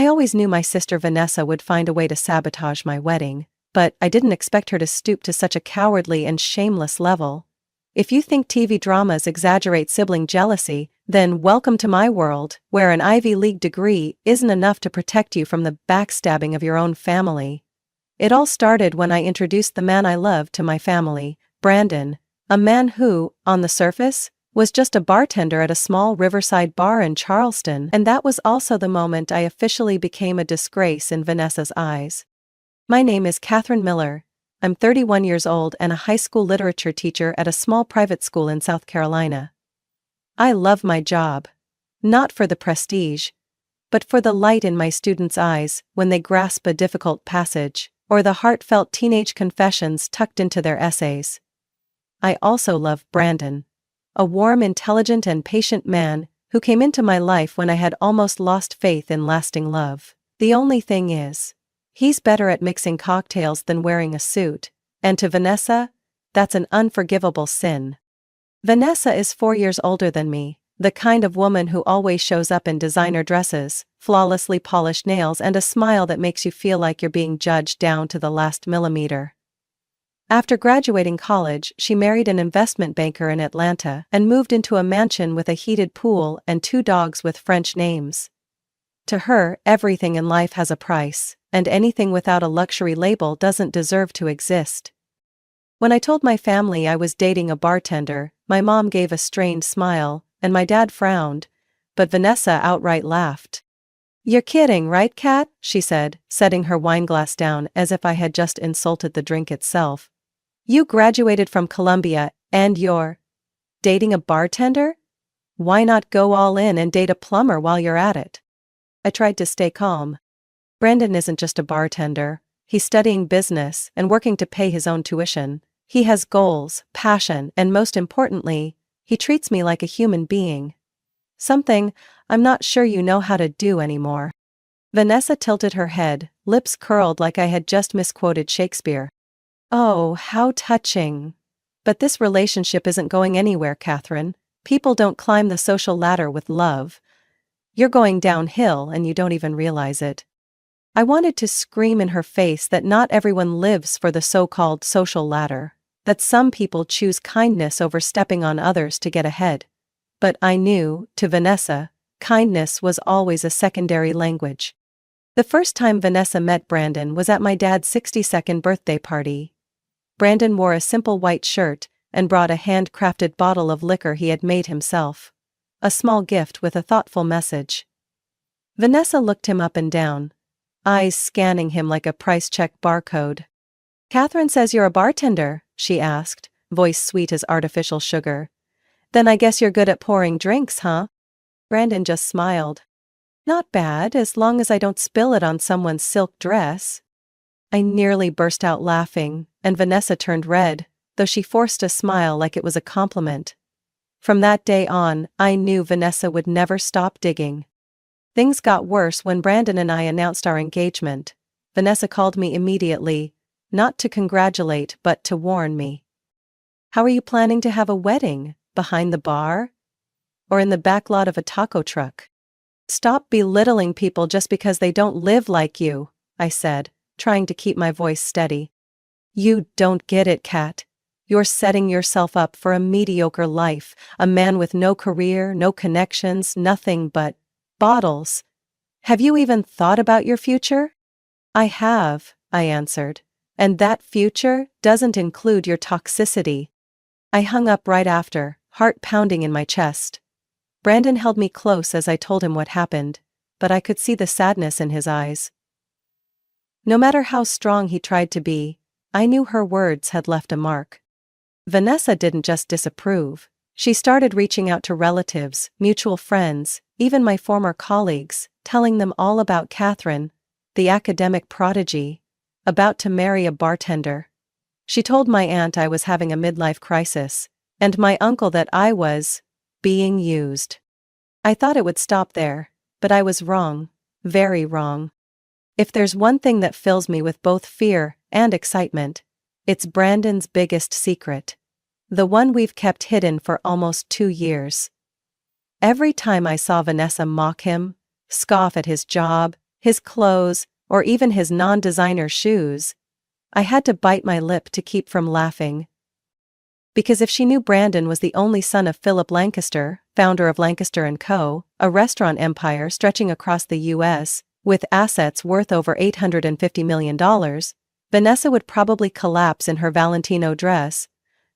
always knew my sister Vanessa would find a way to sabotage my wedding, but I didn't expect her to stoop to such a cowardly and shameless level. If you think TV dramas exaggerate sibling jealousy, then welcome to my world, where an Ivy League degree isn't enough to protect you from the backstabbing of your own family. It all started when I introduced the man I love to my family, Brandon, a man who, on the surface, was just a bartender at a small riverside bar in Charleston, and that was also the moment I officially became a disgrace in Vanessa's eyes. My name is Catherine Miller. I'm 31 years old and a high school literature teacher at a small private school in South Carolina. I love my job. Not for the prestige, but for the light in my students' eyes when they grasp a difficult passage, or the heartfelt teenage confessions tucked into their essays. I also love Brandon, a warm, intelligent, and patient man who came into my life when I had almost lost faith in lasting love. The only thing is, he's better at mixing cocktails than wearing a suit, and to Vanessa, that's an unforgivable sin. Vanessa is 4 years older than me, the kind of woman who always shows up in designer dresses, flawlessly polished nails, and a smile that makes you feel like you're being judged down to the last millimeter. After graduating college, she married an investment banker in Atlanta and moved into a mansion with a heated pool and 2 dogs with French names. To her, everything in life has a price, and anything without a luxury label doesn't deserve to exist. When I told my family I was dating a bartender, my mom gave a strained smile, and my dad frowned, but Vanessa outright laughed. "You're kidding, right, Kat?" she said, setting her wineglass down as if I had just insulted the drink itself. "You graduated from Columbia, and you're dating a bartender? Why not go all in and date a plumber while you're at it?" I tried to stay calm. Brandon isn't just a bartender. He's studying business and working to pay his own tuition. He has goals, passion, and most importantly, he treats me like a human being. Something I'm not sure you know how to do anymore. Vanessa tilted her head, lips curled like I had just misquoted Shakespeare. "Oh, how touching. But this relationship isn't going anywhere, Catherine. People don't climb the social ladder with love. You're going downhill and you don't even realize it." I wanted to scream in her face that not everyone lives for the so-called social ladder, that some people choose kindness over stepping on others to get ahead. But I knew, to Vanessa, kindness was always a secondary language. The first time Vanessa met Brandon was at my dad's 62nd birthday party. Brandon wore a simple white shirt and brought a handcrafted bottle of liquor he had made himself. A small gift with a thoughtful message. Vanessa looked him up and down, eyes scanning him like a price check barcode. "Catherine says you're a bartender," she asked, voice sweet as artificial sugar. "Then I guess you're good at pouring drinks, huh?" Brandon just smiled. "Not bad, as long as I don't spill it on someone's silk dress." I nearly burst out laughing, and Vanessa turned red, though she forced a smile like it was a compliment. From that day on, I knew Vanessa would never stop digging. Things got worse when Brandon and I announced our engagement. Vanessa called me immediately, not to congratulate but to warn me. "How are you planning to have a wedding? Behind the bar? Or in the back lot of a taco truck? Stop belittling people just because they don't live like you," I said, trying to keep my voice steady. "You don't get it, Kat. You're setting yourself up for a mediocre life, a man with no career, no connections, nothing but bottles. Have you even thought about your future?" "I have," I answered. "And that future doesn't include your toxicity." I hung up right after, heart pounding in my chest. Brandon held me close as I told him what happened, but I could see the sadness in his eyes. No matter how strong he tried to be, I knew her words had left a mark. Vanessa didn't just disapprove. She started reaching out to relatives, mutual friends, even my former colleagues, telling them all about Catherine, the academic prodigy, about to marry a bartender. She told my aunt I was having a midlife crisis, and my uncle that I was being used. I thought it would stop there, but I was wrong, very wrong. If there's one thing that fills me with both fear and excitement, it's Brandon's biggest secret. The one we've kept hidden for almost 2 years. Every time I saw Vanessa mock him, scoff at his job, his clothes, or even his non-designer shoes. I had to bite my lip to keep from laughing. Because if she knew Brandon was the only son of Philip Lancaster, founder of Lancaster & Co., a restaurant empire stretching across the U.S., with assets worth over $850 million, Vanessa would probably collapse in her Valentino dress,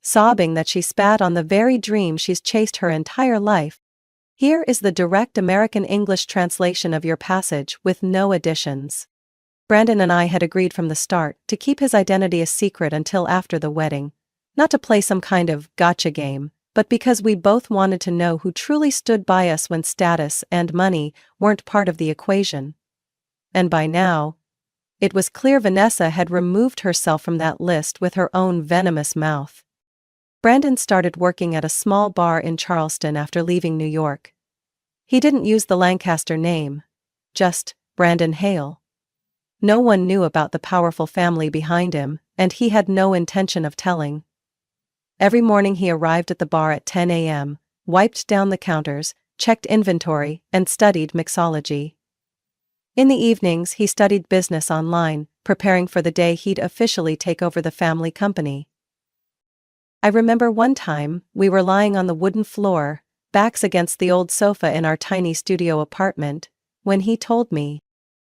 sobbing that she spat on the very dream she's chased her entire life. Here is the direct American English translation of your passage with no additions. Brandon and I had agreed from the start to keep his identity a secret until after the wedding. Not to play some kind of gotcha game, but because we both wanted to know who truly stood by us when status and money weren't part of the equation. And by now, it was clear Vanessa had removed herself from that list with her own venomous mouth. Brandon started working at a small bar in Charleston after leaving New York. He didn't use the Lancaster name, just Brandon Hale. No one knew about the powerful family behind him, and he had no intention of telling. Every morning he arrived at the bar at 10 a.m., wiped down the counters, checked inventory, and studied mixology. In the evenings he studied business online, preparing for the day he'd officially take over the family company. I remember one time, we were lying on the wooden floor, backs against the old sofa in our tiny studio apartment, when he told me,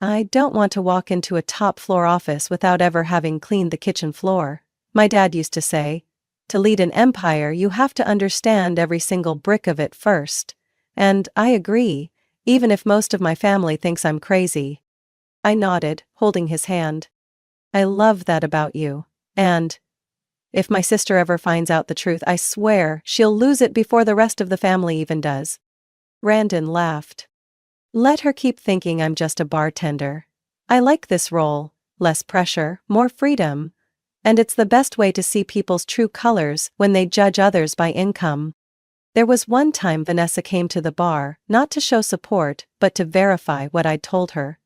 "I don't want to walk into a top-floor office without ever having cleaned the kitchen floor. My dad used to say, to lead an empire you have to understand every single brick of it first. And I agree, even if most of my family thinks I'm crazy." I nodded, holding his hand. "I love that about you. And if my sister ever finds out the truth, I swear she'll lose it before the rest of the family even does." Brandon laughed. "Let her keep thinking I'm just a bartender. I like this role, less pressure, more freedom. And it's the best way to see people's true colors when they judge others by income." There was one time Vanessa came to the bar, not to show support, but to verify what I'd told her.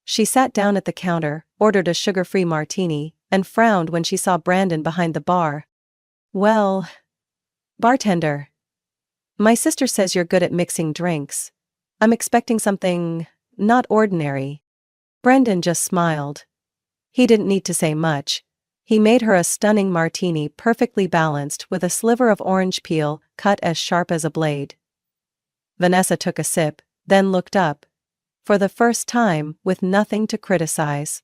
She sat down at the counter, ordered a sugar-free martini, and frowned when she saw Brandon behind the bar. "Well, bartender. My sister says you're good at mixing drinks. I'm expecting something not ordinary." Brandon just smiled. He didn't need to say much. He made her a stunning martini, perfectly balanced, with a sliver of orange peel cut as sharp as a blade. Vanessa took a sip, then looked up. For the first time, with nothing to criticize.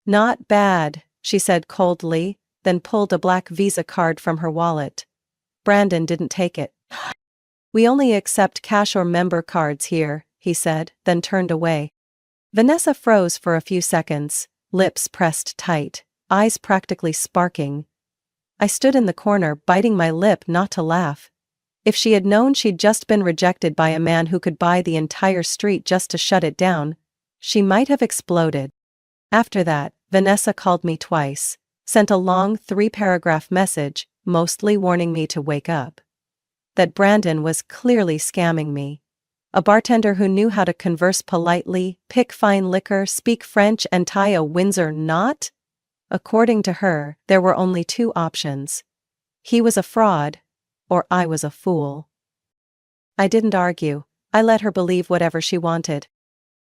"Not bad," she said coldly, then pulled a black Visa card from her wallet. Brandon didn't take it. "We only accept cash or member cards here," he said, then turned away. Vanessa froze for a few seconds, lips pressed tight, eyes practically sparking. I stood in the corner, biting my lip not to laugh. If she had known she'd just been rejected by a man who could buy the entire street just to shut it down, she might have exploded. After that, Vanessa called me twice, sent a long 3-paragraph message, mostly warning me to wake up. That Brandon was clearly scamming me. A bartender who knew how to converse politely, pick fine liquor, speak French, and tie a Windsor knot? According to her, there were only 2 options. He was a fraud, or I was a fool. I didn't argue. I let her believe whatever she wanted.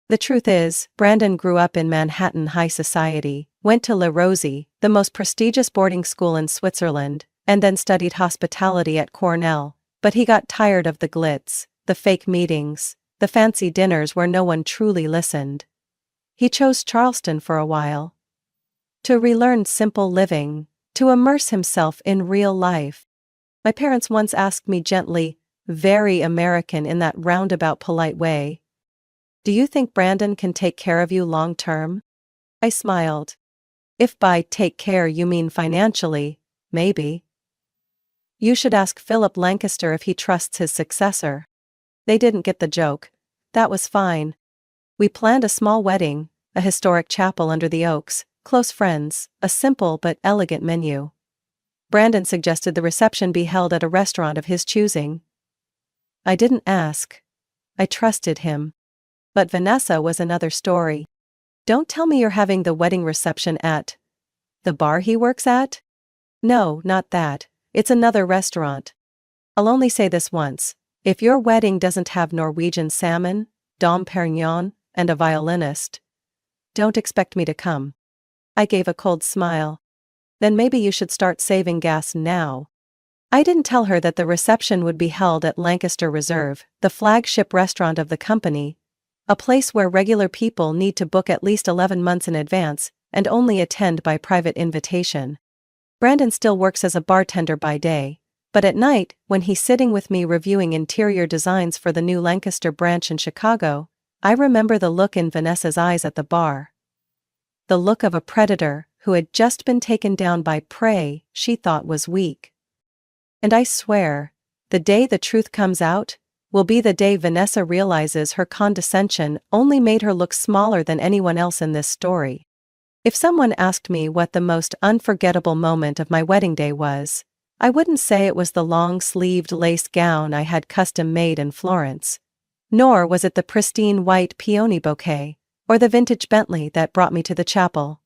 The truth is, Brandon grew up in Manhattan high society, went to Le Rosey, the most prestigious boarding school in Switzerland, and then studied hospitality at Cornell, but he got tired of the glitz, the fake meetings, the fancy dinners where no one truly listened. He chose Charleston for a while. To relearn simple living, to immerse himself in real life. My parents once asked me gently, very American in that roundabout polite way, "Do you think Brandon can take care of you long term?" I smiled. "If by take care you mean financially, maybe. You should ask Philip Lancaster if he trusts his successor." They didn't get the joke. That was fine. We planned a small wedding, a historic chapel under the oaks, close friends, a simple but elegant menu. Brandon suggested the reception be held at a restaurant of his choosing. I didn't ask. I trusted him. But Vanessa was another story. "Don't tell me you're having the wedding reception at the bar he works at?" "No, not that. It's another restaurant. I'll only say this once. If your wedding doesn't have Norwegian salmon, Dom Perignon, and a violinist, Don't expect me to come. I gave a cold smile. Then maybe you should start saving gas now. I didn't tell her that the reception would be held at Lancaster Reserve, the flagship restaurant of the company, a place where regular people need to book at least 11 months in advance and only attend by private invitation. Brandon still works as a bartender by day, but at night, when he's sitting with me reviewing interior designs for the new Lancaster branch in Chicago, I remember the look in Vanessa's eyes at the bar. The look of a predator who had just been taken down by prey she thought was weak. And I swear, the day the truth comes out will be the day Vanessa realizes her condescension only made her look smaller than anyone else in this story. If someone asked me what the most unforgettable moment of my wedding day was, I wouldn't say it was the long-sleeved lace gown I had custom-made in Florence. Nor was it the pristine white peony bouquet, or the vintage Bentley that brought me to the chapel.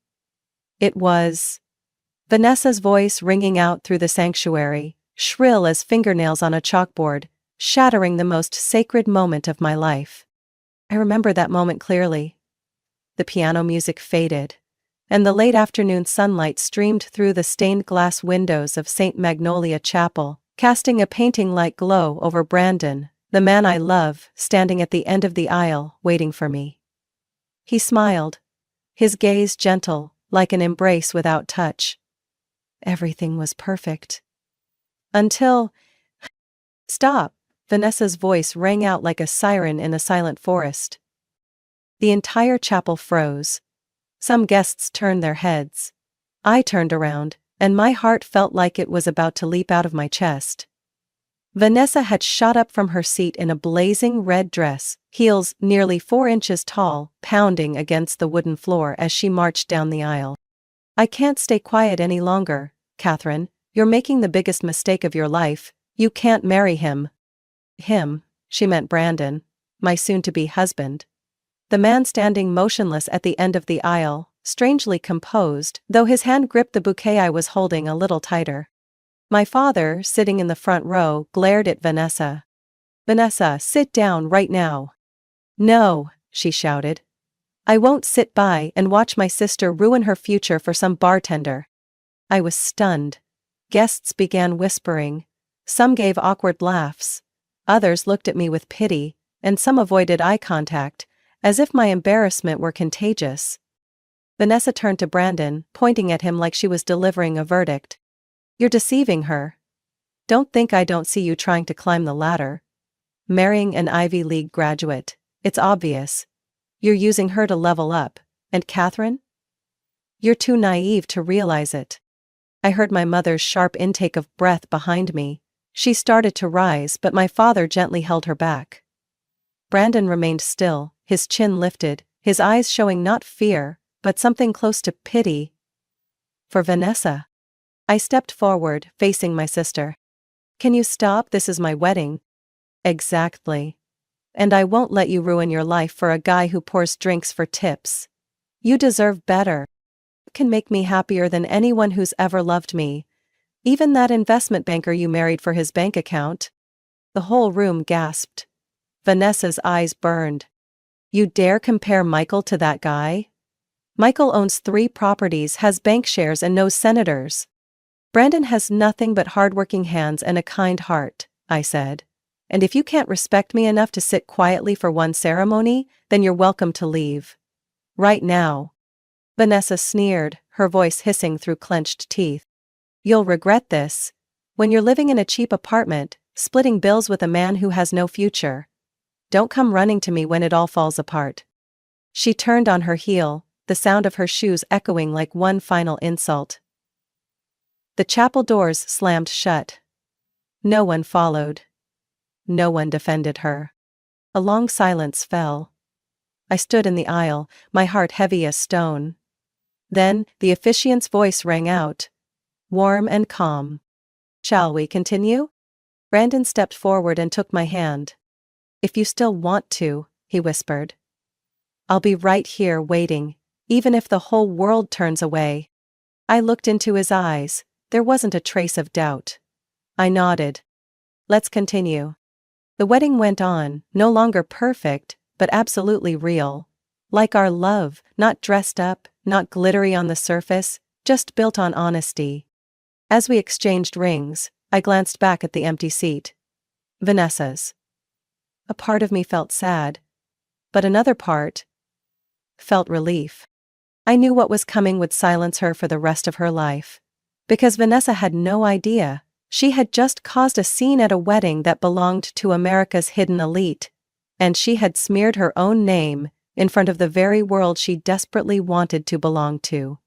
It was Vanessa's voice ringing out through the sanctuary, shrill as fingernails on a chalkboard, shattering the most sacred moment of my life. I remember that moment clearly. The piano music faded, and the late afternoon sunlight streamed through the stained glass windows of St. Magnolia Chapel, casting a painting-like glow over Brandon, the man I love, standing at the end of the aisle, waiting for me. He smiled, his gaze gentle, like an embrace without touch. Everything was perfect. Until... Stop! Vanessa's voice rang out like a siren in a silent forest. The entire chapel froze. Some guests turned their heads. I turned around, and my heart felt like it was about to leap out of my chest. Vanessa had shot up from her seat in a blazing red dress, heels nearly 4 inches tall, pounding against the wooden floor as she marched down the aisle. I can't stay quiet any longer, Catherine. You're making the biggest mistake of your life. You can't marry him. Him, she meant Brandon, my soon-to-be husband. The man standing motionless at the end of the aisle, strangely composed, though his hand gripped the bouquet I was holding a little tighter. My father, sitting in the front row, glared at Vanessa. Vanessa, sit down right now. No, she shouted. I won't sit by and watch my sister ruin her future for some bartender. I was stunned. Guests began whispering. Some gave awkward laughs. Others looked at me with pity, and some avoided eye contact, as if my embarrassment were contagious. Vanessa turned to Brandon, pointing at him like she was delivering a verdict. You're deceiving her. Don't think I don't see you trying to climb the ladder. Marrying an Ivy League graduate, it's obvious. You're using her to level up, and Catherine? You're too naive to realize it. I heard my mother's sharp intake of breath behind me. She started to rise, but my father gently held her back. Brandon remained still, his chin lifted, his eyes showing not fear, but something close to pity. For Vanessa. I stepped forward, facing my sister. Can you stop? This is my wedding. Exactly. And I won't let you ruin your life for a guy who pours drinks for tips. You deserve better. You can make me happier than anyone who's ever loved me. Even that investment banker you married for his bank account. The whole room gasped. Vanessa's eyes burned. You dare compare Michael to that guy? Michael owns 3 properties, has bank shares, and knows senators. Brandon has nothing but hardworking hands and a kind heart, I said. And if you can't respect me enough to sit quietly for one ceremony, then you're welcome to leave. Right now. Vanessa sneered, her voice hissing through clenched teeth. You'll regret this. When you're living in a cheap apartment, splitting bills with a man who has no future. Don't come running to me when it all falls apart. She turned on her heel, the sound of her shoes echoing like one final insult. The chapel doors slammed shut. No one followed. No one defended her. A long silence fell. I stood in the aisle, my heart heavy as stone. Then, the officiant's voice rang out. Warm and calm. Shall we continue? Brandon stepped forward and took my hand. If you still want to, he whispered. I'll be right here waiting, even if the whole world turns away. I looked into his eyes. There wasn't a trace of doubt. I nodded. Let's continue. The wedding went on, no longer perfect, but absolutely real. Like our love, not dressed up, not glittery on the surface, just built on honesty. As we exchanged rings, I glanced back at the empty seat. Vanessa's. A part of me felt sad, but another part felt relief. I knew what was coming would silence her for the rest of her life. Because Vanessa had no idea, she had just caused a scene at a wedding that belonged to America's hidden elite, and she had smeared her own name in front of the very world she desperately wanted to belong to.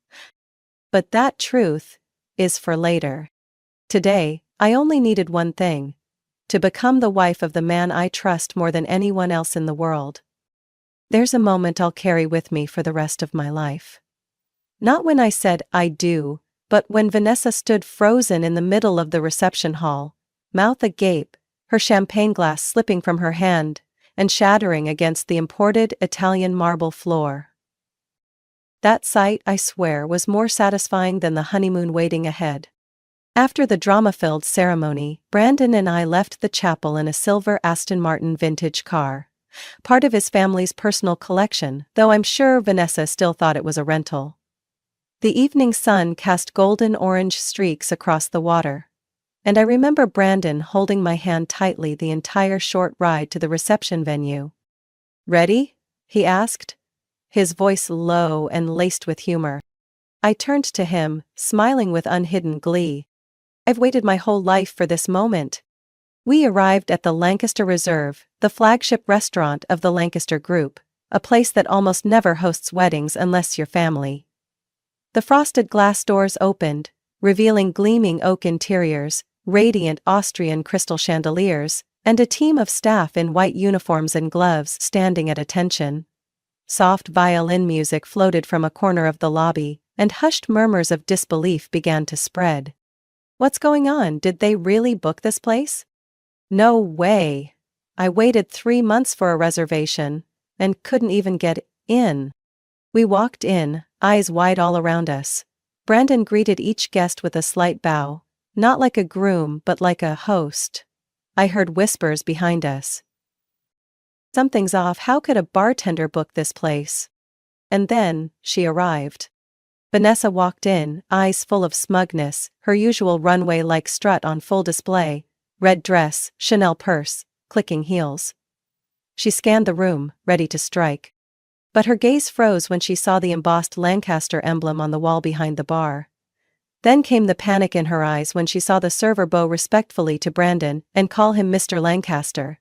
But that truth is for later. Today, I only needed one thing: to become the wife of the man I trust more than anyone else in the world. There's a moment I'll carry with me for the rest of my life. Not when I said I do, but when Vanessa stood frozen in the middle of the reception hall, mouth agape, her champagne glass slipping from her hand and shattering against the imported Italian marble floor. That sight, I swear, was more satisfying than the honeymoon waiting ahead. After the drama-filled ceremony, Brandon and I left the chapel in a silver Aston Martin vintage car. Part of his family's personal collection, though I'm sure Vanessa still thought it was a rental. The evening sun cast golden orange streaks across the water, and I remember Brandon holding my hand tightly the entire short ride to the reception venue. "Ready?" he asked, his voice low and laced with humor. I turned to him, smiling with unhidden glee. I've waited my whole life for this moment. We arrived at the Lancaster Reserve, the flagship restaurant of the Lancaster Group, a place that almost never hosts weddings unless you're family. The frosted glass doors opened, revealing gleaming oak interiors, radiant Austrian crystal chandeliers, and a team of staff in white uniforms and gloves standing at attention. Soft violin music floated from a corner of the lobby, and hushed murmurs of disbelief began to spread. What's going on? Did they really book this place? No way. I waited 3 months for a reservation, and couldn't even get in. We walked in, eyes wide all around us. Brandon greeted each guest with a slight bow, not like a groom but like a host. I heard whispers behind us. Something's off. How could a bartender book this place? And then, she arrived. Vanessa walked in, eyes full of smugness, her usual runway-like strut on full display, red dress, Chanel purse, clicking heels. She scanned the room, ready to strike. But her gaze froze when she saw the embossed Lancaster emblem on the wall behind the bar. Then came the panic in her eyes when she saw the server bow respectfully to Brandon and call him Mr. Lancaster.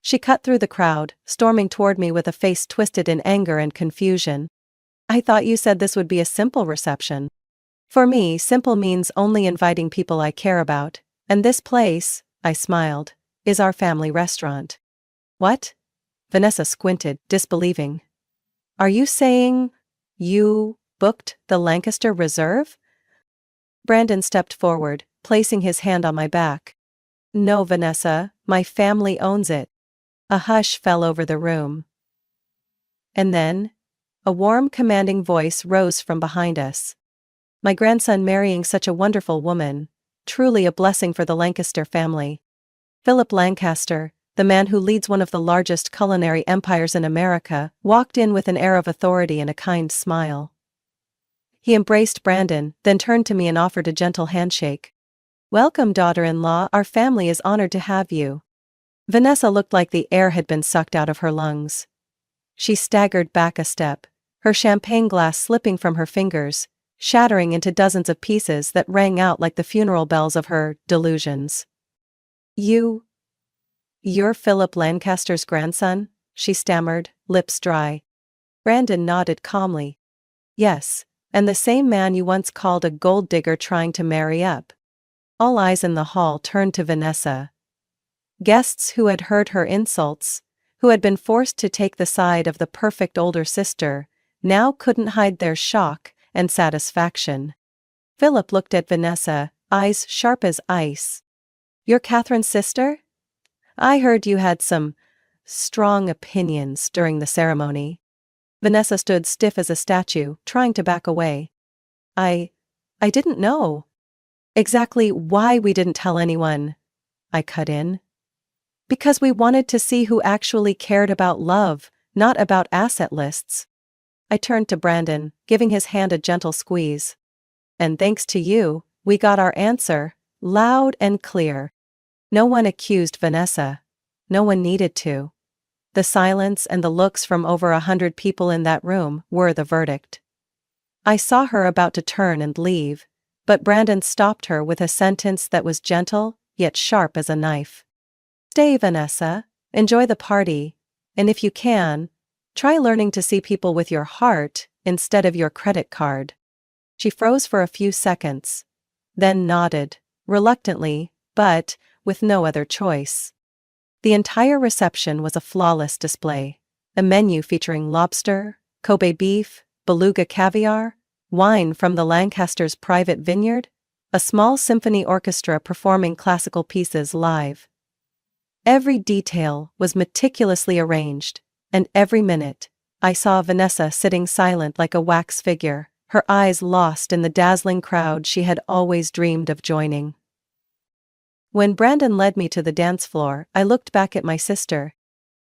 She cut through the crowd, storming toward me with a face twisted in anger and confusion. "I thought you said this would be a simple reception." "For me, simple means only inviting people I care about, and this place," I smiled, "is our family restaurant." "What?" Vanessa squinted, disbelieving. "Are you saying you booked the Lancaster Reserve?" Brandon stepped forward, placing his hand on my back. "No, Vanessa, my family owns it." A hush fell over the room. And then, a warm, commanding voice rose from behind us. "My grandson marrying such a wonderful woman, truly a blessing for the Lancaster family." Philip Lancaster, the man who leads one of the largest culinary empires in America, walked in with an air of authority and a kind smile. He embraced Brandon, then turned to me and offered a gentle handshake. "Welcome, daughter-in-law, our family is honored to have you." Vanessa looked like the air had been sucked out of her lungs. She staggered back a step, her champagne glass slipping from her fingers, shattering into dozens of pieces that rang out like the funeral bells of her delusions. You're Philip Lancaster's grandson?" she stammered, lips dry. Brandon nodded calmly. "Yes, and the same man you once called a gold digger trying to marry up." All eyes in the hall turned to Vanessa. Guests who had heard her insults, who had been forced to take the side of the perfect older sister, now couldn't hide their shock and satisfaction. Philip looked at Vanessa, eyes sharp as ice. "You're Catherine's sister? I heard you had some strong opinions during the ceremony." Vanessa stood stiff as a statue, trying to back away. I didn't know." "Exactly why we didn't tell anyone," I cut in. "Because we wanted to see who actually cared about love, not about asset lists. I turned to Brandon, giving his hand a gentle squeeze. And thanks to you, we got our answer, loud and clear. No one accused Vanessa. No one needed to. The silence and the looks from over 100 people in that room were the verdict. I saw her about to turn and leave, but Brandon stopped her with a sentence that was gentle, yet sharp as a knife. Stay, Vanessa. Enjoy the party. And if you can, try learning to see people with your heart instead of your credit card. She froze for a few seconds, then nodded, reluctantly, but with no other choice. The entire reception was a flawless display. A menu featuring lobster, Kobe beef, beluga caviar, wine from the Lancasters' private vineyard, a small symphony orchestra performing classical pieces live. Every detail was meticulously arranged, and every minute, I saw Vanessa sitting silent like a wax figure, her eyes lost in the dazzling crowd she had always dreamed of joining. When Brandon led me to the dance floor, I looked back at my sister.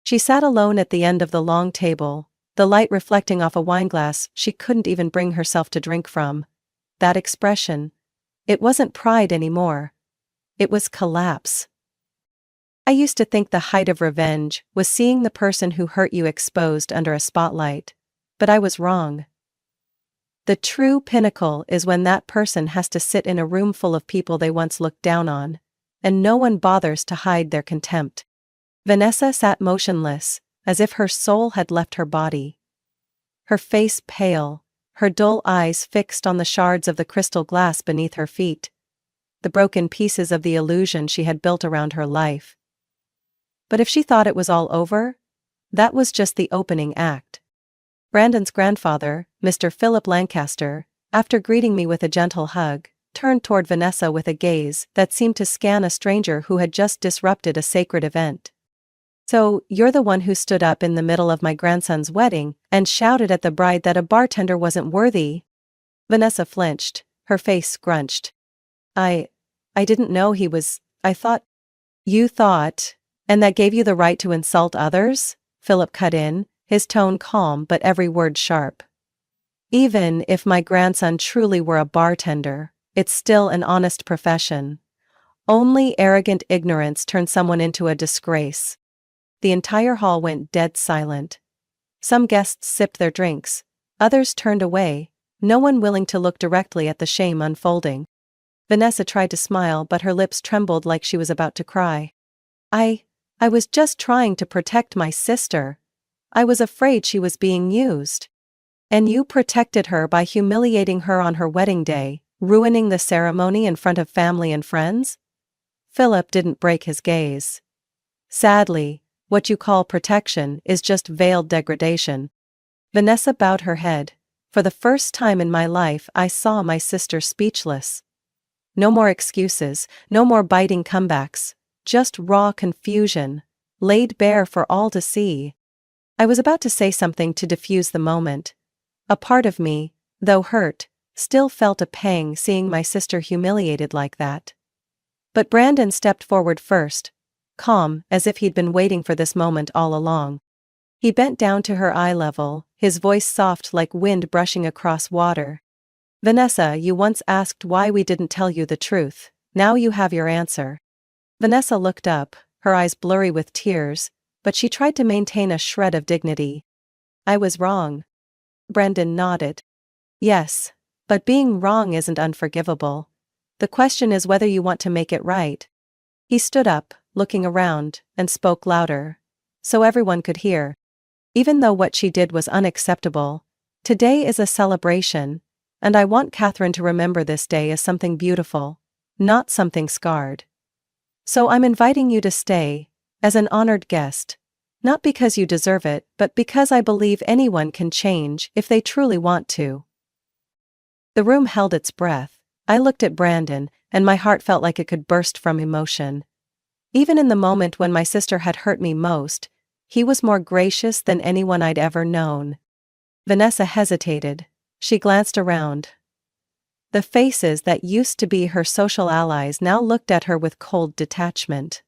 She sat alone at the end of the long table, the light reflecting off a wineglass she couldn't even bring herself to drink from. That expression, it wasn't pride anymore. It was collapse. I used to think the height of revenge was seeing the person who hurt you exposed under a spotlight, but I was wrong. The true pinnacle is when that person has to sit in a room full of people they once looked down on, and no one bothers to hide their contempt. Vanessa sat motionless, as if her soul had left her body. Her face pale, her dull eyes fixed on the shards of the crystal glass beneath her feet, the broken pieces of the illusion she had built around her life. But if she thought it was all over, that was just the opening act. Brandon's grandfather, Mr. Philip Lancaster, after greeting me with a gentle hug, turned toward Vanessa with a gaze that seemed to scan a stranger who had just disrupted a sacred event. So, you're the one who stood up in the middle of my grandson's wedding and shouted at the bride that a bartender wasn't worthy? Vanessa flinched, her face scrunched. I didn't know he was, I thought. You thought, and that gave you the right to insult others? Philip cut in, his tone calm but every word sharp. Even if my grandson truly were a bartender, it's still an honest profession. Only arrogant ignorance turns someone into a disgrace. The entire hall went dead silent. Some guests sipped their drinks, others turned away, no one willing to look directly at the shame unfolding. Vanessa tried to smile, but her lips trembled like she was about to cry. I was just trying to protect my sister. I was afraid she was being used. And you protected her by humiliating her on her wedding day, ruining the ceremony in front of family and friends? Philip didn't break his gaze. Sadly, what you call protection is just veiled degradation. Vanessa bowed her head. For the first time in my life, I saw my sister speechless. No more excuses, no more biting comebacks, just raw confusion, laid bare for all to see. I was about to say something to diffuse the moment. A part of me, though hurt, still felt a pang seeing my sister humiliated like that. But Brandon stepped forward first, calm as if he'd been waiting for this moment all along. He bent down to her eye level, his voice soft like wind brushing across water. Vanessa, you once asked why we didn't tell you the truth. Now you have your answer. Vanessa looked up, her eyes blurry with tears, but she tried to maintain a shred of dignity. I was wrong. Brandon nodded. Yes, but being wrong isn't unforgivable. The question is whether you want to make it right. He stood up, looking around, and spoke louder, so everyone could hear. Even though what she did was unacceptable, today is a celebration, and I want Catherine to remember this day as something beautiful, not something scarred. So I'm inviting you to stay, as an honored guest, not because you deserve it, but because I believe anyone can change if they truly want to. The room held its breath. I looked at Brandon, and my heart felt like it could burst from emotion. Even in the moment when my sister had hurt me most, he was more gracious than anyone I'd ever known. Vanessa hesitated. She glanced around. The faces that used to be her social allies now looked at her with cold detachment.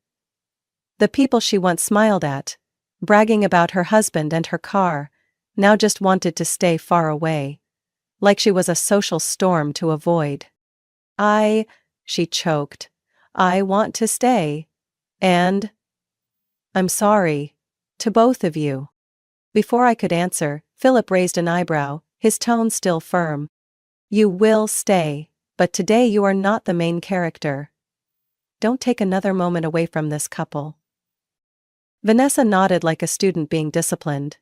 The people she once smiled at, bragging about her husband and her car, now just wanted to stay far away. Like she was a social storm to avoid. She choked. I want to stay. And I'm sorry. To both of you. Before I could answer, Philip raised an eyebrow, his tone still firm. You will stay, but today you are not the main character. Don't take another moment away from this couple. Vanessa nodded like a student being disciplined.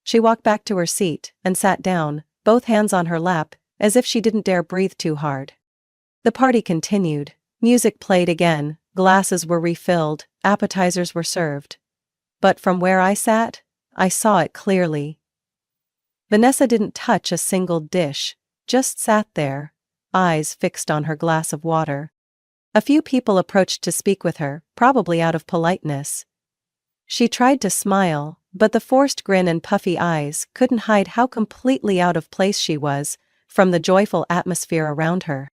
She walked back to her seat and sat down, both hands on her lap, as if she didn't dare breathe too hard. The party continued. Music played again, glasses were refilled, appetizers were served. But from where I sat, I saw it clearly. Vanessa didn't touch a single dish, just sat there, eyes fixed on her glass of water. A few people approached to speak with her, probably out of politeness. She tried to smile, but the forced grin and puffy eyes couldn't hide how completely out of place she was from the joyful atmosphere around her.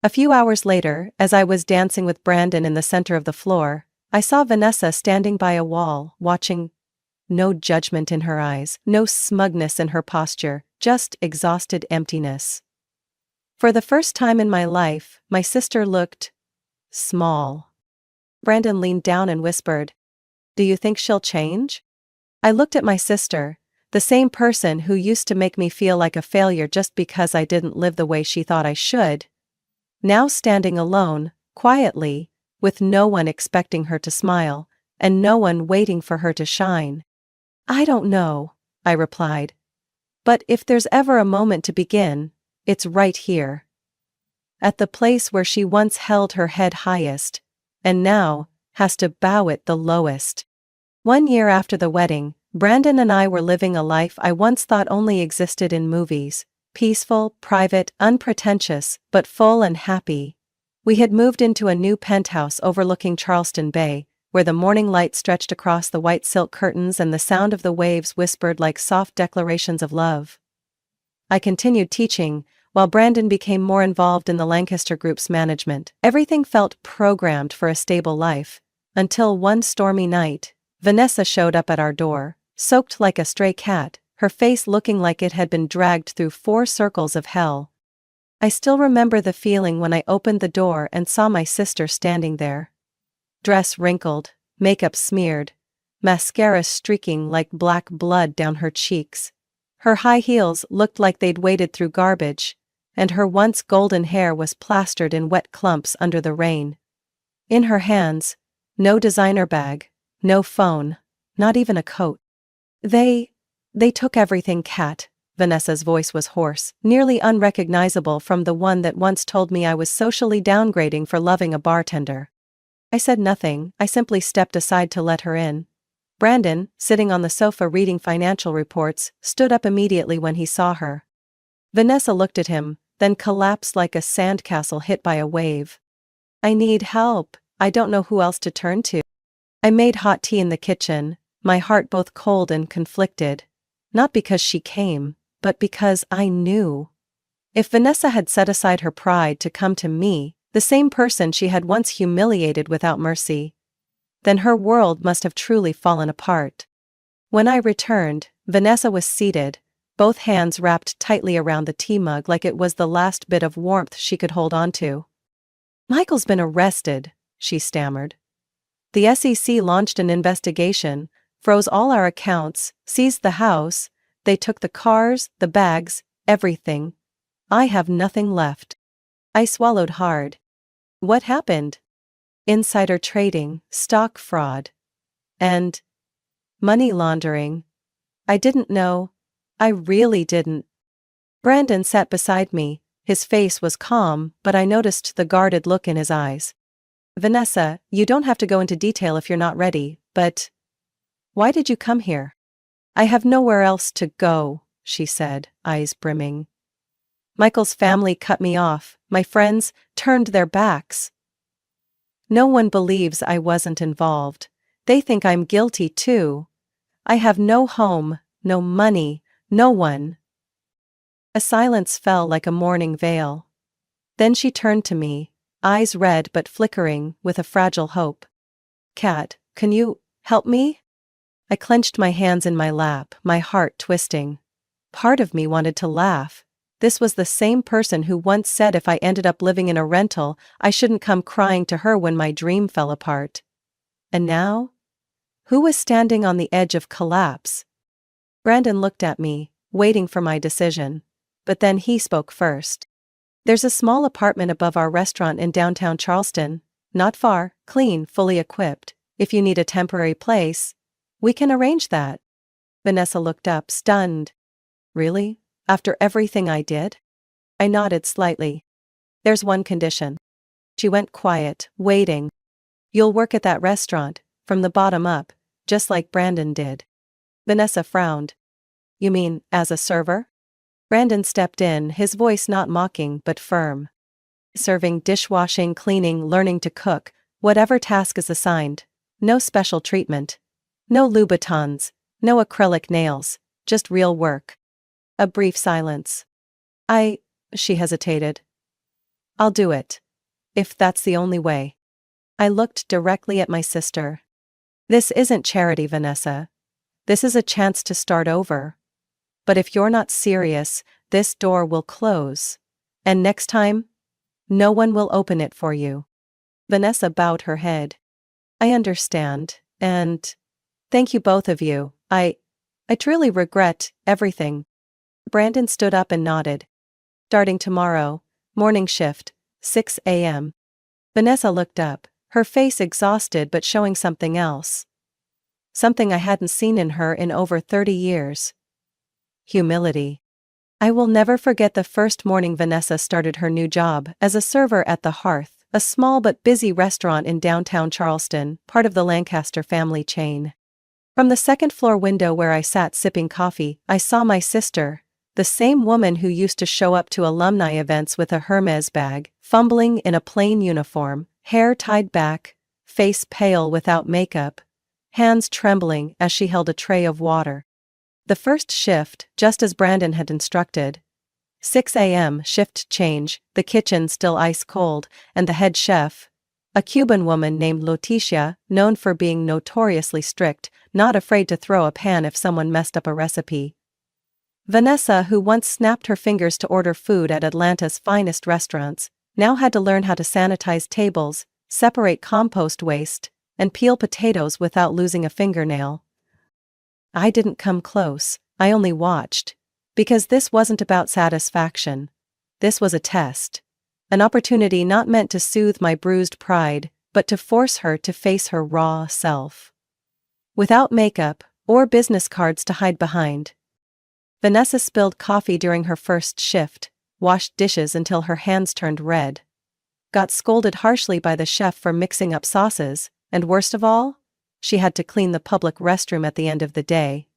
A few hours later, as I was dancing with Brandon in the center of the floor, I saw Vanessa standing by a wall, watching. No judgment in her eyes, no smugness in her posture, just exhausted emptiness. For the first time in my life, my sister looked small. Brandon leaned down and whispered, "Do you think she'll change?" I looked at my sister, the same person who used to make me feel like a failure just because I didn't live the way she thought I should. Now standing alone, quietly, with no one expecting her to smile, and no one waiting for her to shine. I don't know, I replied. But if there's ever a moment to begin, it's right here. At the place where she once held her head highest, and now has to bow it the lowest. 1 year after the wedding, Brandon and I were living a life I once thought only existed in movies. Peaceful, private, unpretentious, but full and happy. We had moved into a new penthouse overlooking Charleston Bay, where the morning light stretched across the white silk curtains and the sound of the waves whispered like soft declarations of love. I continued teaching, while Brandon became more involved in the Lancaster Group's management. Everything felt programmed for a stable life, until one stormy night, Vanessa showed up at our door, soaked like a stray cat, her face looking like it had been dragged through 4 circles of hell. I still remember the feeling when I opened the door and saw my sister standing there. Dress wrinkled, makeup smeared, mascara streaking like black blood down her cheeks. Her high heels looked like they'd waded through garbage, and her once golden hair was plastered in wet clumps under the rain. In her hands, no designer bag, no phone, not even a coat. They took everything, Kat. Vanessa's voice was hoarse, nearly unrecognizable from the one that once told me I was socially downgrading for loving a bartender. I said nothing, I simply stepped aside to let her in. Brandon, sitting on the sofa reading financial reports, stood up immediately when he saw her. Vanessa looked at him, then collapsed like a sandcastle hit by a wave. I need help, I don't know who else to turn to. I made hot tea in the kitchen, my heart both cold and conflicted. Not because she came, but because I knew. If Vanessa had set aside her pride to come to me, the same person she had once humiliated without mercy, then her world must have truly fallen apart. When I returned, Vanessa was seated, both hands wrapped tightly around the tea mug like it was the last bit of warmth she could hold on to. Michael's been arrested, she stammered. The SEC launched an investigation, froze all our accounts, seized the house, they took the cars, the bags, everything. I have nothing left. I swallowed hard. What happened? Insider trading, stock fraud, and money laundering. I didn't know. I really didn't. Brandon sat beside me, his face was calm, but I noticed the guarded look in his eyes. Vanessa, you don't have to go into detail if you're not ready, but why did you come here? I have nowhere else to go, she said, eyes brimming. Michael's family cut me off, my friends turned their backs. No one believes I wasn't involved. They think I'm guilty too. I have no home, no money, no one. A silence fell like a mourning veil. Then she turned to me, eyes red but flickering with a fragile hope. Kat, can you help me? I clenched my hands in my lap, my heart twisting. Part of me wanted to laugh. This was the same person who once said if I ended up living in a rental, I shouldn't come crying to her when my dream fell apart. And now? Who was standing on the edge of collapse? Brandon looked at me, waiting for my decision. But then he spoke first. There's a small apartment above our restaurant in downtown Charleston. Not far, clean, fully equipped. If you need a temporary place, we can arrange that. Vanessa looked up, stunned. Really? After everything I did? I nodded slightly. There's one condition. She went quiet, waiting. You'll work at that restaurant, from the bottom up, just like Brandon did. Vanessa frowned. You mean, as a server? Brandon stepped in, his voice not mocking but firm. Serving, dishwashing, cleaning, learning to cook, whatever task is assigned. No special treatment. No Louboutins, no acrylic nails, just real work. A brief silence. She hesitated. I'll do it. If that's the only way. I looked directly at my sister. This isn't charity, Vanessa. This is a chance to start over. But if you're not serious, this door will close. And next time, no one will open it for you. Vanessa bowed her head. I understand, and thank you both of you. I truly regret everything. Brandon stood up and nodded. Starting tomorrow, morning shift, 6 a.m. Vanessa looked up, her face exhausted but showing something else. Something I hadn't seen in her in over 30 years. Humility. I will never forget the first morning Vanessa started her new job as a server at The Hearth, a small but busy restaurant in downtown Charleston, part of the Lancaster family chain. From the second-floor window where I sat sipping coffee, I saw my sister, the same woman who used to show up to alumni events with a Hermes bag, fumbling in a plain uniform, hair tied back, face pale without makeup, hands trembling as she held a tray of water. The first shift, just as Brandon had instructed. 6 a.m. shift change, the kitchen still ice cold, and the head chef, a Cuban woman named Leticia, known for being notoriously strict, not afraid to throw a pan if someone messed up a recipe. Vanessa, who once snapped her fingers to order food at Atlanta's finest restaurants, now had to learn how to sanitize tables, separate compost waste, and peel potatoes without losing a fingernail. I didn't come close, I only watched. Because this wasn't about satisfaction. This was a test. An opportunity not meant to soothe my bruised pride, but to force her to face her raw self. Without makeup, or business cards to hide behind. Vanessa spilled coffee during her first shift, washed dishes until her hands turned red. Got scolded harshly by the chef for mixing up sauces, and worst of all, she had to clean the public restroom at the end of the day.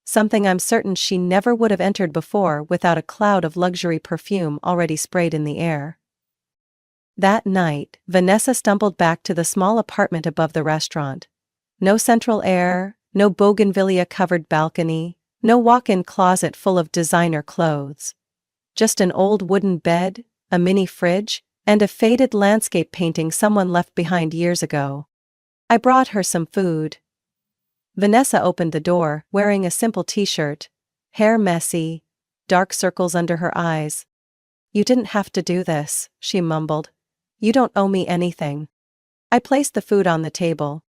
Something I'm certain she never would have entered before without a cloud of luxury perfume already sprayed in the air. That night, Vanessa stumbled back to the small apartment above the restaurant. No central air, no bougainvillea-covered balcony, no walk-in closet full of designer clothes. Just an old wooden bed, a mini fridge, and a faded landscape painting someone left behind years ago. I brought her some food. Vanessa opened the door, wearing a simple t-shirt, hair messy, dark circles under her eyes. You didn't have to do this, she mumbled. You don't owe me anything. I placed the food on the table.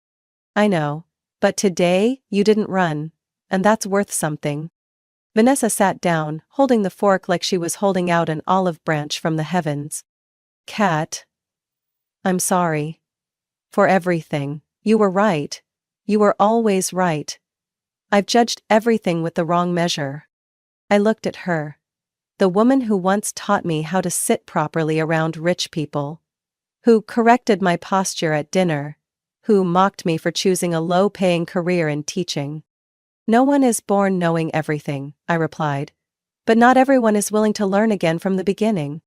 I know, but today, you didn't run, and that's worth something. Vanessa sat down, holding the fork like she was holding out an olive branch from the heavens. Kat. I'm sorry. For everything. You were right. You were always right. I've judged everything with the wrong measure. I looked at her. The woman who once taught me how to sit properly around rich people. Who corrected my posture at dinner. Who mocked me for choosing a low-paying career in teaching. No one is born knowing everything, I replied. But not everyone is willing to learn again from the beginning.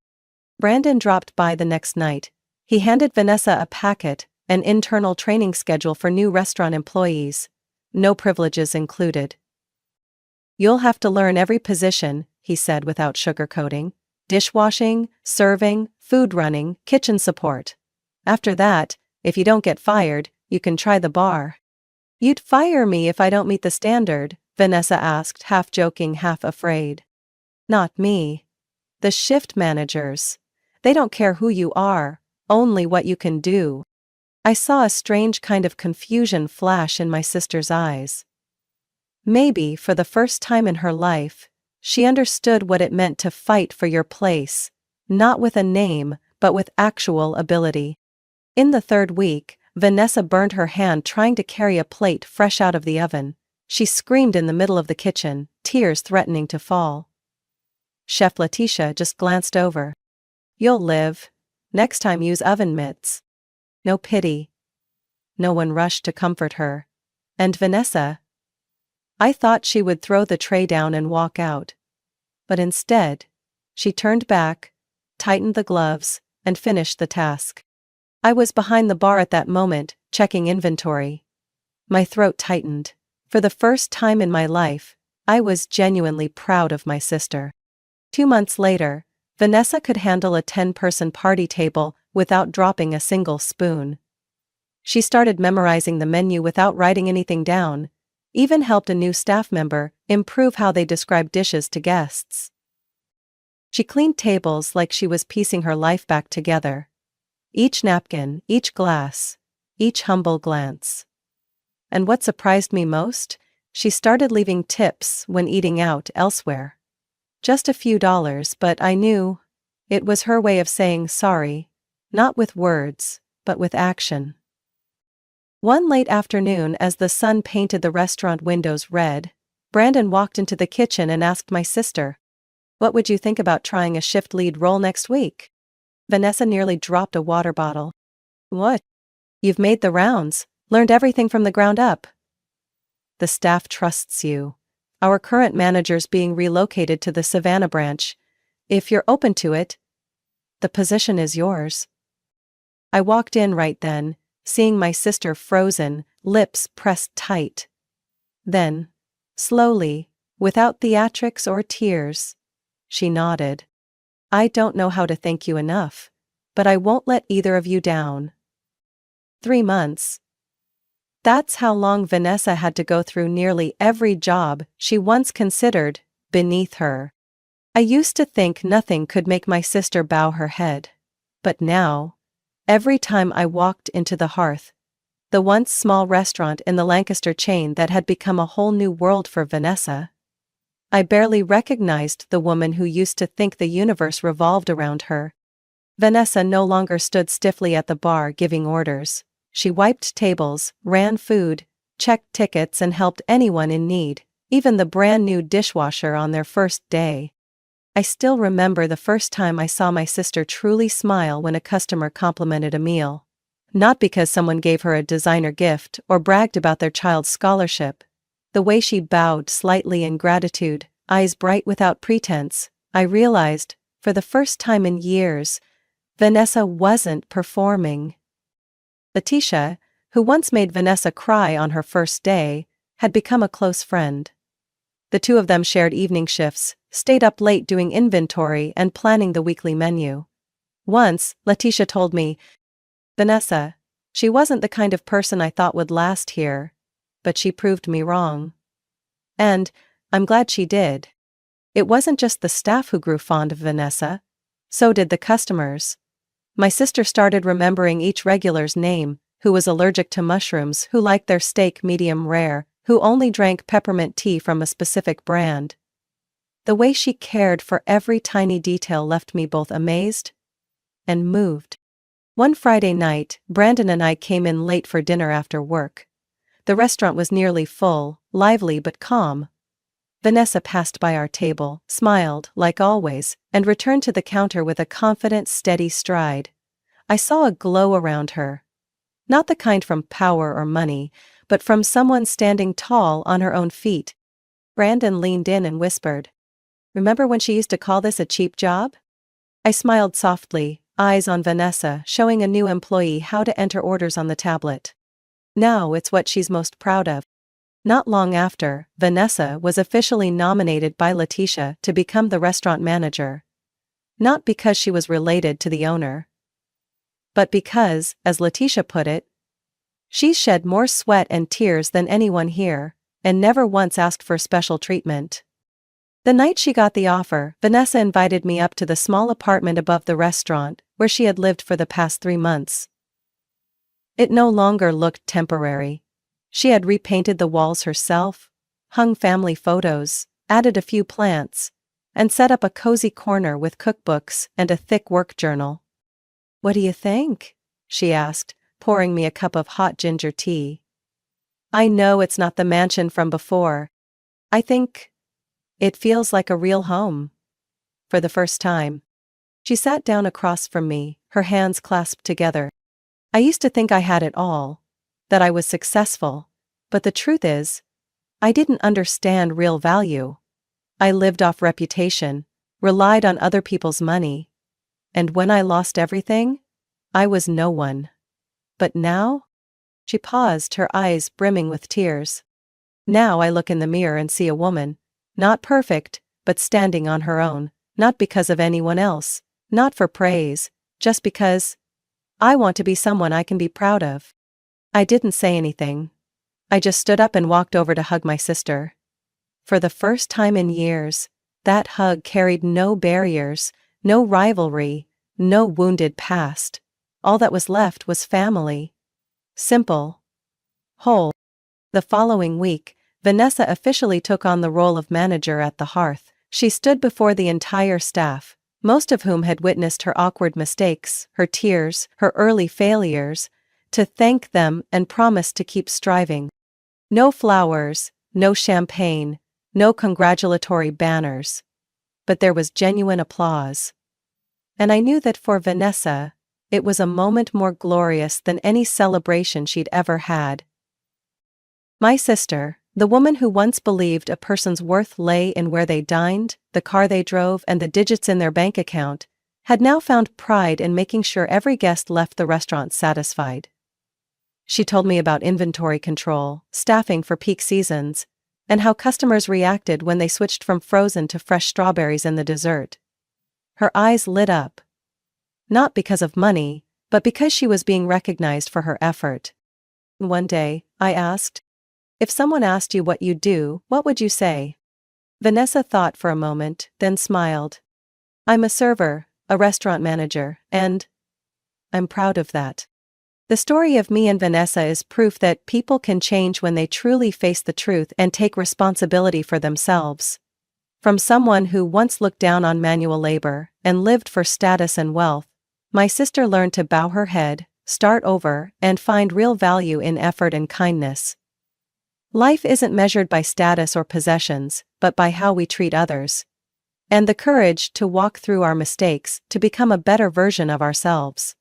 Brandon dropped by the next night. He handed Vanessa a packet, an internal training schedule for new restaurant employees. No privileges included. You'll have to learn every position, he said without sugarcoating. Dishwashing, serving, food running, kitchen support. After that, if you don't get fired, you can try the bar. "You'd fire me if I don't meet the standard?" Vanessa asked, half joking, half afraid. "Not me. The shift managers. They don't care who you are, only what you can do." I saw a strange kind of confusion flash in my sister's eyes. Maybe, for the first time in her life, she understood what it meant to fight for your place, not with a name, but with actual ability. In the third week, Vanessa burned her hand trying to carry a plate fresh out of the oven. She screamed in the middle of the kitchen, tears threatening to fall. Chef Letitia just glanced over. "You'll live. Next time use oven mitts." No pity. No one rushed to comfort her. And Vanessa? I thought she would throw the tray down and walk out. But instead, she turned back, tightened the gloves, and finished the task. I was behind the bar at that moment, checking inventory. My throat tightened. For the first time in my life, I was genuinely proud of my sister. 2 months later, Vanessa could handle a 10-person party table without dropping a single spoon. She started memorizing the menu without writing anything down, even helped a new staff member improve how they described dishes to guests. She cleaned tables like she was piecing her life back together. Each napkin, each glass, each humble glance. And what surprised me most? She started leaving tips when eating out elsewhere. Just a few dollars, but I knew it was her way of saying sorry, not with words, but with action. One late afternoon, as the sun painted the restaurant windows red, Brandon walked into the kitchen and asked my sister, "What would you think about trying a shift lead role next week?" Vanessa nearly dropped a water bottle. "What? You've made the rounds, learned everything from the ground up." "The staff trusts you. Our current manager's being relocated to the Savannah branch. If you're open to it, the position is yours." I walked in right then, seeing my sister frozen, lips pressed tight. Then, slowly, without theatrics or tears, she nodded. "I don't know how to thank you enough, but I won't let either of you down." 3 months. That's how long Vanessa had to go through nearly every job she once considered beneath her. I used to think nothing could make my sister bow her head. But now, every time I walked into the Hearth, the once small restaurant in the Lancaster chain that had become a whole new world for Vanessa, I barely recognized the woman who used to think the universe revolved around her. Vanessa no longer stood stiffly at the bar giving orders. She wiped tables, ran food, checked tickets, and helped anyone in need, even the brand new dishwasher on their first day. I still remember the first time I saw my sister truly smile when a customer complimented a meal. Not because someone gave her a designer gift or bragged about their child's scholarship. The way she bowed slightly in gratitude, eyes bright without pretense, I realized, for the first time in years, Vanessa wasn't performing. Letitia, who once made Vanessa cry on her first day, had become a close friend. The two of them shared evening shifts, stayed up late doing inventory and planning the weekly menu. Once, Letitia told me, "Vanessa, she wasn't the kind of person I thought would last here, but she proved me wrong." And I'm glad she did. It wasn't just the staff who grew fond of Vanessa, so did the customers. My sister started remembering each regular's name, who was allergic to mushrooms, who liked their steak medium rare, who only drank peppermint tea from a specific brand. The way she cared for every tiny detail left me both amazed and moved. One Friday night, Brandon and I came in late for dinner after work. The restaurant was nearly full, lively but calm. Vanessa passed by our table, smiled, like always, and returned to the counter with a confident, steady stride. I saw a glow around her. Not the kind from power or money, but from someone standing tall on her own feet. Brandon leaned in and whispered, "Remember when she used to call this a cheap job?" I smiled softly, eyes on Vanessa, showing a new employee how to enter orders on the tablet. Now it's what she's most proud of. Not long after, Vanessa was officially nominated by Letitia to become the restaurant manager. Not because she was related to the owner, but because, as Letitia put it, She's shed more sweat and tears than anyone here, and never once asked for special treatment. The night she got the offer, Vanessa invited me up to the small apartment above the restaurant, where she had lived for the past 3 months. It no longer looked temporary. She had repainted the walls herself, hung family photos, added a few plants, and set up a cozy corner with cookbooks and a thick work journal. "What do you think?" she asked, pouring me a cup of hot ginger tea. "I know it's not the mansion from before. I think it feels like a real home." For the first time, she sat down across from me, her hands clasped together. "I used to think I had it all, that I was successful, but the truth is, I didn't understand real value. I lived off reputation, relied on other people's money, and when I lost everything, I was no one. But now?" She paused, her eyes brimming with tears. "Now I look in the mirror and see a woman, not perfect, but standing on her own, not because of anyone else, not for praise, just because I want to be someone I can be proud of." I didn't say anything. I just stood up and walked over to hug my sister. For the first time in years, that hug carried no barriers, no rivalry, no wounded past. All that was left was family. Simple. Whole. The following week, Vanessa officially took on the role of manager at the Hearth. She stood before the entire staff, most of whom had witnessed her awkward mistakes, her tears, her early failures, to thank them and promise to keep striving. No flowers, no champagne, no congratulatory banners. But there was genuine applause. And I knew that for Vanessa, it was a moment more glorious than any celebration she'd ever had. My sister, the woman who once believed a person's worth lay in where they dined, the car they drove, and the digits in their bank account, had now found pride in making sure every guest left the restaurant satisfied. She told me about inventory control, staffing for peak seasons, and how customers reacted when they switched from frozen to fresh strawberries in the dessert. Her eyes lit up. Not because of money, but because she was being recognized for her effort. One day, I asked, "If someone asked you what you do, what would you say?" Vanessa thought for a moment, then smiled. "I'm a server, a restaurant manager, and I'm proud of that." The story of me and Vanessa is proof that people can change when they truly face the truth and take responsibility for themselves. From someone who once looked down on manual labor and lived for status and wealth, my sister learned to bow her head, start over, and find real value in effort and kindness. Life isn't measured by status or possessions, but by how we treat others. And the courage to walk through our mistakes to become a better version of ourselves.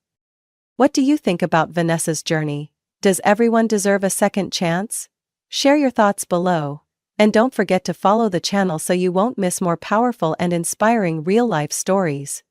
What do you think about Vanessa's journey? Does everyone deserve a second chance? Share your thoughts below. And don't forget to follow the channel so you won't miss more powerful and inspiring real-life stories.